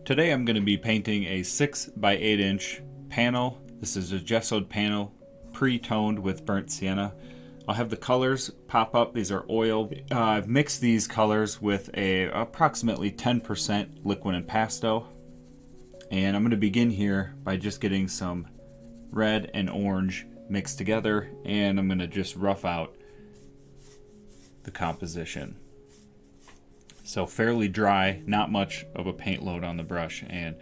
Today I'm going to be painting a 6 by 8 inch panel. This is a gessoed panel, pre-toned with burnt sienna. I'll have the colors pop up. These are oil. I've mixed these colors with a approximately 10% liquid impasto. And I'm going to begin here by just getting some red and orange mixed together, and I'm going to just rough out the composition. So fairly dry, not much of a paint load on the brush, and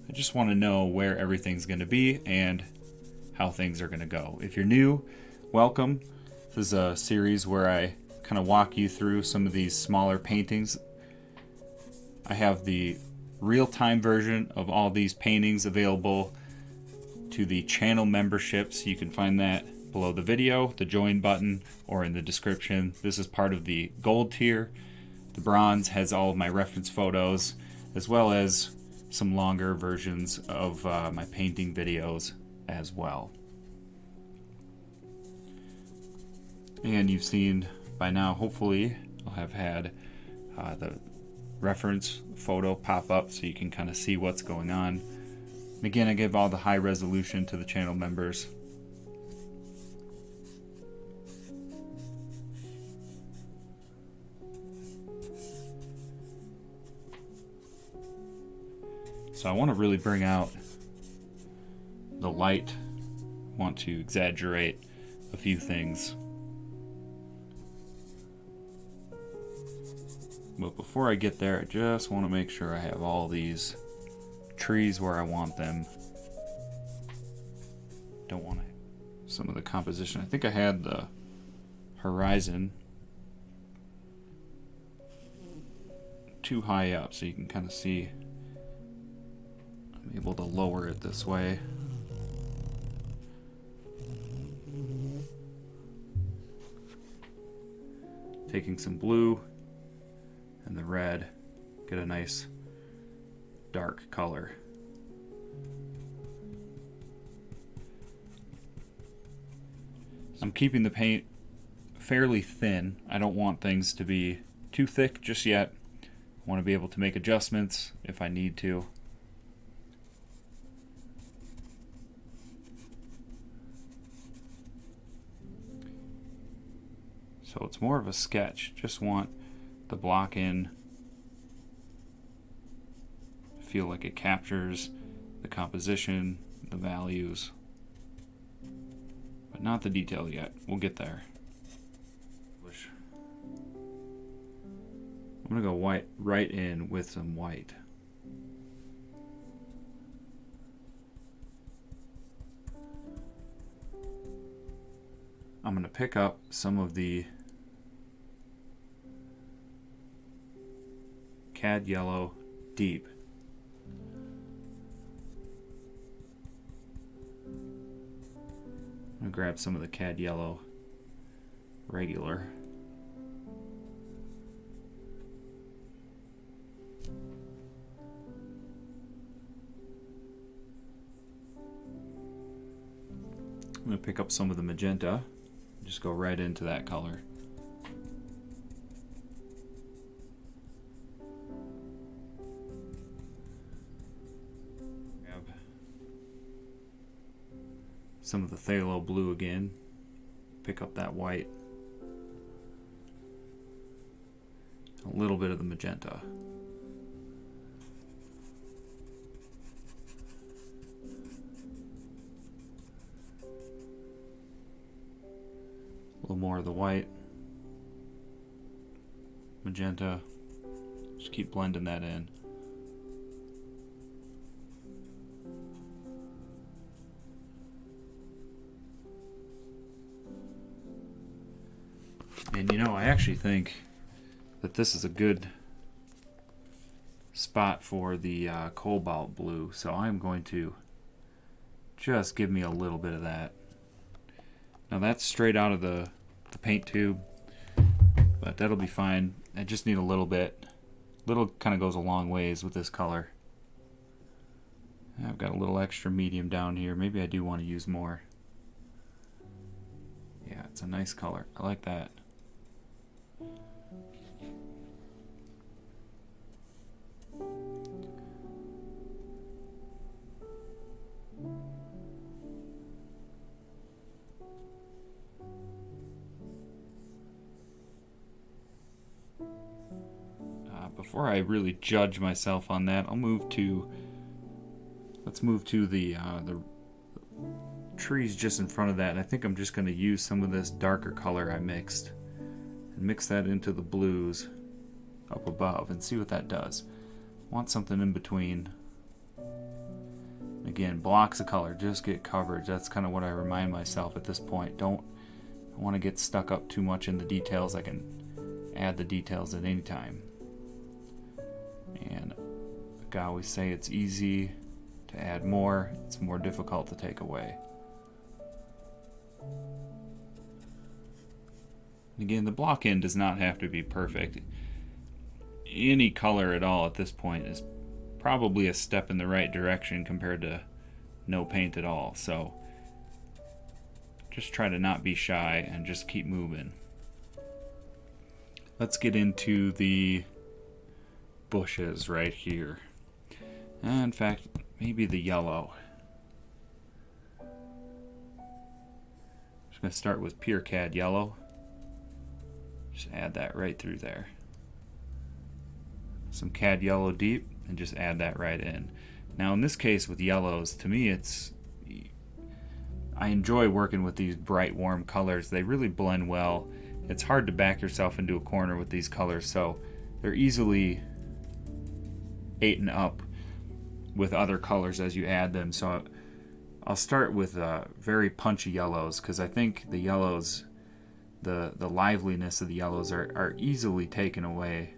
I just want to know where everything's going to be and how things are going to go. If you're new, welcome. This is a series where I kind of walk you through some of these smaller paintings. I have the real-time version of all these paintings available to the channel memberships. You can find that below the video, the join button, or in the description. This is part of the gold tier. The bronze has all of my reference photos, as well as some longer versions of my painting videos as well. And you've seen by now, hopefully, I'll have had the reference photo pop up so you can kind of see what's going on. And again, I give all the high resolution to the channel members. So I want to really bring out the light, want to exaggerate a few things. But before I get there, I just want to make sure I have all these trees where I want them. Don't want to some of the composition. I think I had the horizon too high up, so you can kind of see. I'm able to lower it this way. Taking some blue and the red, get a nice dark color. I'm keeping the paint fairly thin. I don't want things to be too thick just yet. I want to be able to make adjustments if I need to. So it's more of a sketch. Just want the block in, feel like it captures the composition, the values, but not the detail yet. We'll get there. I'm gonna go right in with some white. I'm gonna pick up some of the cad yellow deep. I'm gonna grab some of the cad yellow regular. I'm gonna pick up some of the magenta, just go right into that color. Some of the phthalo blue again, pick up that white, a little bit of the magenta. A little more of the white, magenta, just keep blending that in. And you know, I actually think that this is a good spot for the cobalt blue, so I'm going to just give me a little bit of that. Now that's straight out of the paint tube, but that'll be fine. I just need a little bit. Little kind of goes a long ways with this color. I've got a little extra medium down here. Maybe I do want to use more. Yeah, it's a nice color. I like that. before I really judge myself on that, let's move to the trees just in front of that. And I think I'm just going to use some of this darker color I mixed and mix that into the blues up above and see what that does. Want something in between. Again, blocks of color, just get coverage. That's kind of what I remind myself at this point. Don't want to get stuck up too much in the details. I can add the details at any time. And like I always say, it's easy to add more, it's more difficult to take away. Again, the block in does not have to be perfect. Any color at all at this point is probably a step in the right direction compared to no paint at all. So just try to not be shy and just keep moving. Let's get into the bushes right here. In fact, maybe the yellow. Just going to start with pure cad yellow. Just add that right through there. Some cad yellow deep and just add that right in. Now in this case with yellows, to me I enjoy working with these bright warm colors. They really blend well. It's hard to back yourself into a corner with these colors, so they're easily eaten up with other colors as you add them. So I'll start with very punchy yellows, because I think the yellows, the liveliness of the yellows are easily taken away.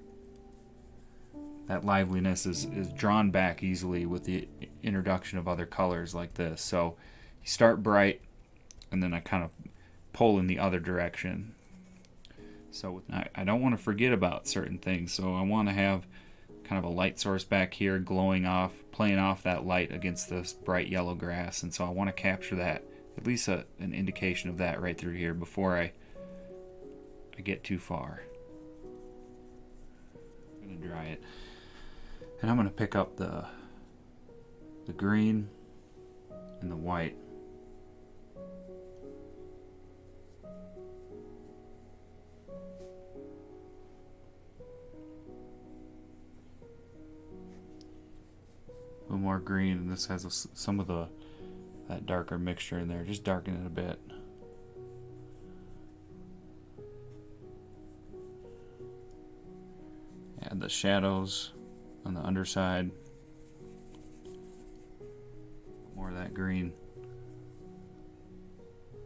That liveliness is drawn back easily with the introduction of other colors like this. So you start bright, and then I kind of pull in the other direction. So I don't want to forget about certain things. So I want to have kind of a light source back here glowing off, playing off that light against this bright yellow grass. And so I want to capture that, at least an indication of that right through here before I get too far. I'm going to dry it. And I'm going to pick up the green and the white. A little more green, and this has some of that darker mixture in there. Just darken it a bit. Add the shadows on the underside. More of that green.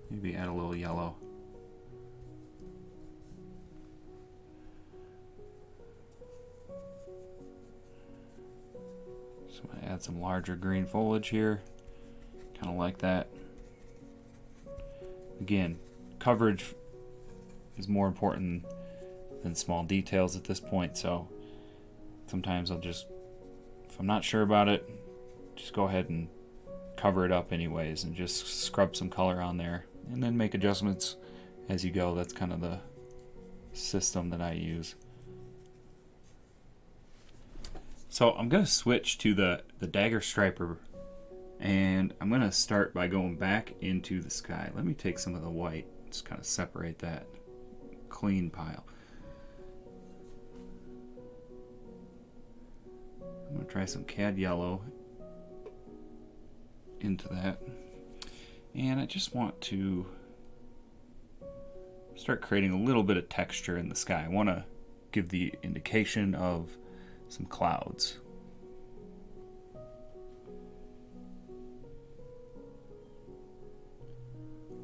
Maybe add a little yellow. So I'm going to add some larger green foliage here. Kind of like that. Again, coverage is more important than small details at this point, so sometimes I'll just, if I'm not sure about it, just go ahead and cover it up anyways and just scrub some color on there and then make adjustments as you go. That's kind of the system that I use. So I'm going to switch to the dagger striper, and I'm going to start by going back into the sky. Let me take some of the white, just kind of separate that clean pile. I'm going to try some cad yellow into that, and I just want to start creating a little bit of texture in the sky. I want to give the indication of some clouds. A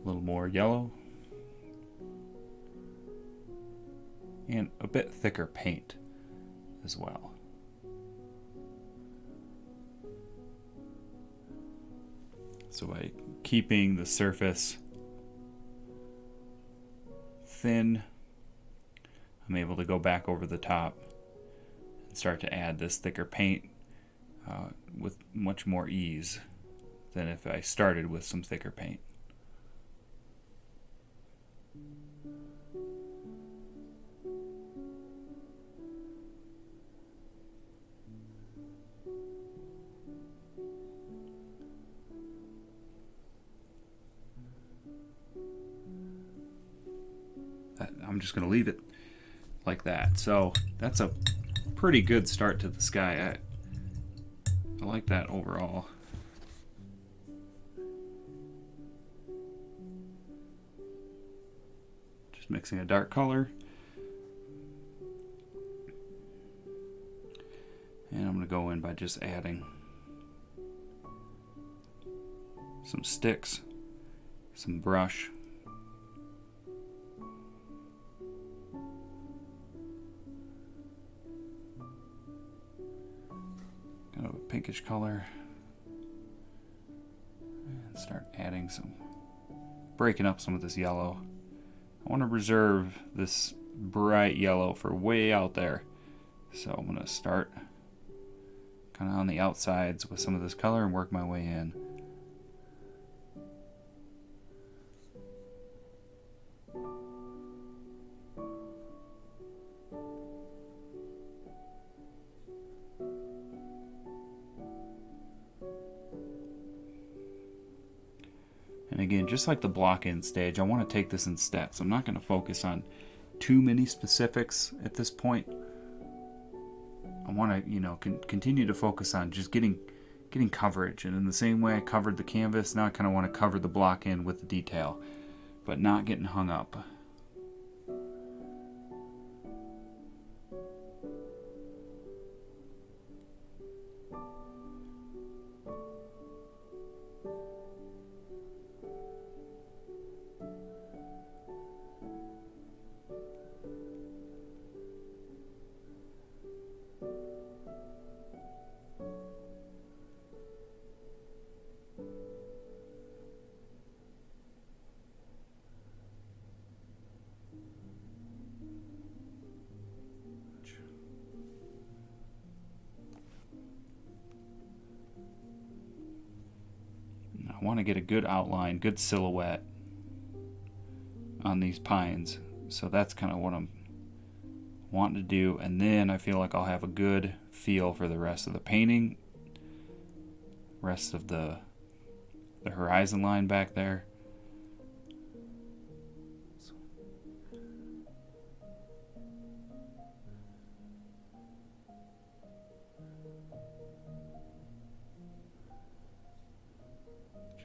little more yellow and a bit thicker paint as well. So by keeping the surface thin, I'm able to go back over the top and start to add this thicker paint with much more ease than if I started with some thicker paint. I'm just going to leave it like that. So that's a pretty good start to the sky. I like that overall. Just mixing a dark color. And I'm going to go in by just adding some sticks, some brush. Kind of a pinkish color. And start adding breaking up some of this yellow. I want to reserve this bright yellow for way out there. So I'm going to start kind of on the outsides with some of this color and work my way in. And again, just like the block-in stage, I want to take this in steps. I'm not going to focus on too many specifics at this point. I want to, continue to focus on just getting coverage. And in the same way I covered the canvas, now I kind of want to cover the block-in with the detail, but not getting hung up. I want to get a good outline, good silhouette on these pines. So that's kind of what I'm wanting to do. And then I feel like I'll have a good feel for the rest of the painting, rest of the horizon line back there.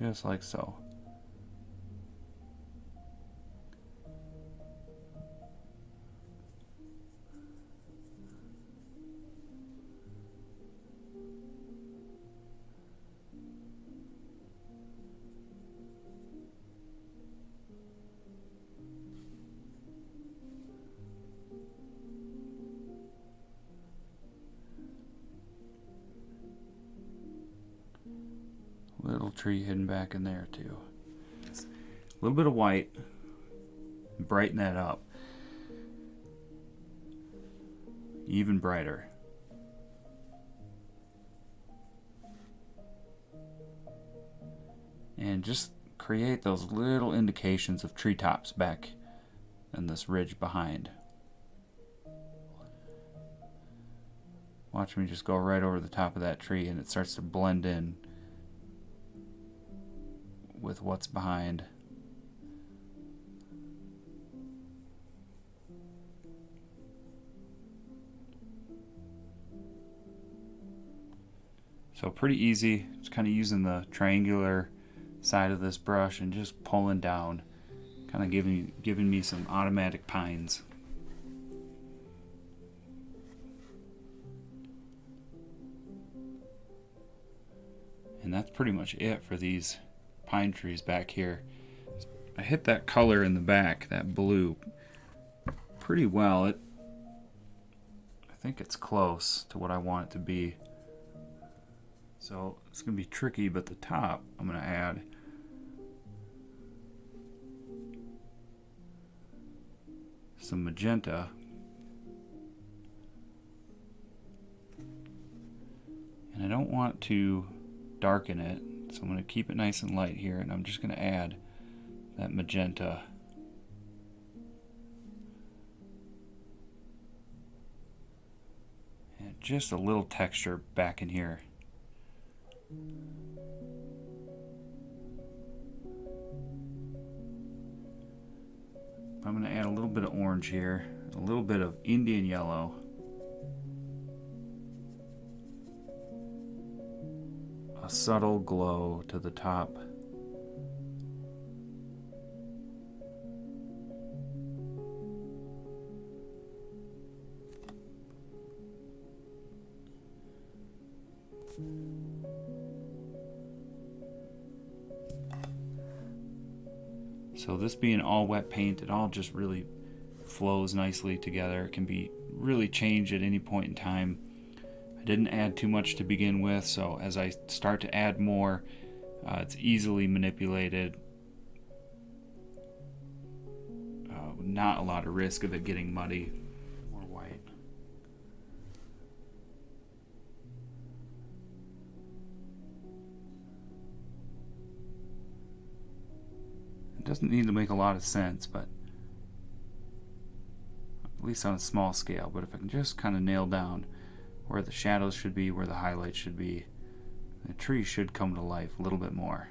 Just like so. Little tree hidden back in there too. A little bit of white, brighten that up. Even brighter. And just create those little indications of treetops back in this ridge behind. Watch me just go right over the top of that tree and it starts to blend in with what's behind. So pretty easy, just kind of using the triangular side of this brush and just pulling down, kind of giving me some automatic pines. And that's pretty much it for these pine trees back here. I hit that color in the back, that blue, pretty well. I think it's close to what I want it to be. So it's going to be tricky, but the top I'm going to add some magenta. And I don't want to darken it. So I'm going to keep it nice and light here, and I'm just going to add that magenta. And just a little texture back in here. I'm going to add a little bit of orange here, a little bit of Indian yellow. a subtle glow to the top. So this being all wet paint, it all just really flows nicely together. It can be really changed at any point in time. I didn't add too much to begin with, so as I start to add more, it's easily manipulated. Not a lot of risk of it getting muddy. More white. It doesn't need to make a lot of sense, but at least on a small scale. But if I can just kind of nail down where the shadows should be, where the highlights should be, the tree should come to life a little bit more.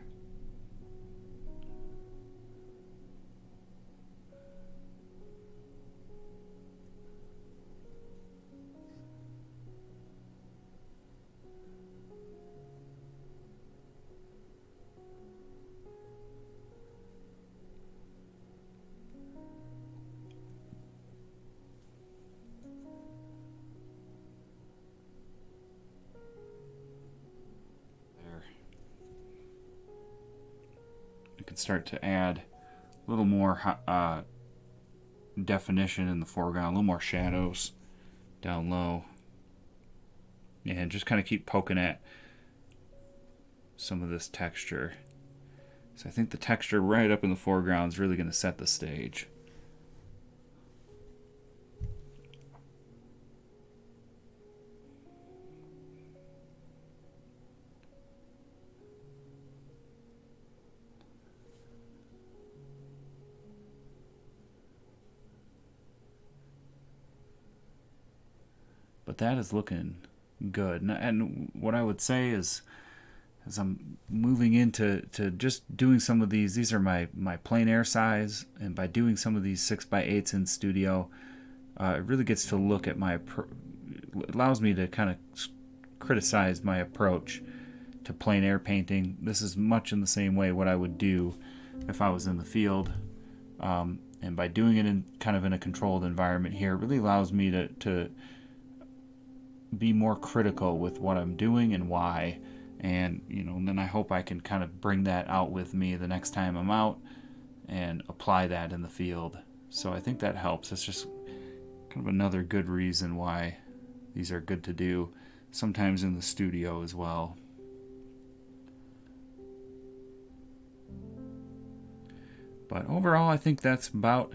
You can start to add a little more definition in the foreground, a little more shadows down low, and just kind of keep poking at some of this texture. So I think the texture right up in the foreground is really going to set the stage. But that is looking good. And what I would say is, as I'm moving into just doing some of these are my plein air size, and by doing some of these 6x8s in studio, it really gets to look at it allows me to kind of criticize my approach to plein air painting. This is much in the same way what I would do if I was in the field. And by doing it in kind of in a controlled environment here, it really allows me to be more critical with what I'm doing and why. And then I hope I can kind of bring that out with me the next time I'm out and apply that in the field. So I think that helps. It's just kind of another good reason why these are good to do, sometimes in the studio as well. But overall, I think that's about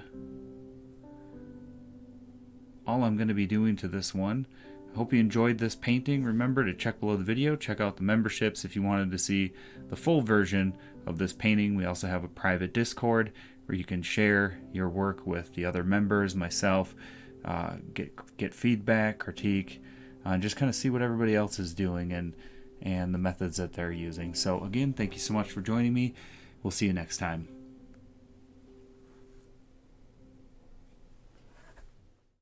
all I'm going to be doing to this one. Hope you enjoyed this painting. Remember to check below the video, check out the memberships if you wanted to see the full version of this painting. We also have a private Discord where you can share your work with the other members, myself, get feedback, critique, just kind of see what everybody else is doing and the methods that they're using. So again, thank you so much for joining me. We'll see you next time.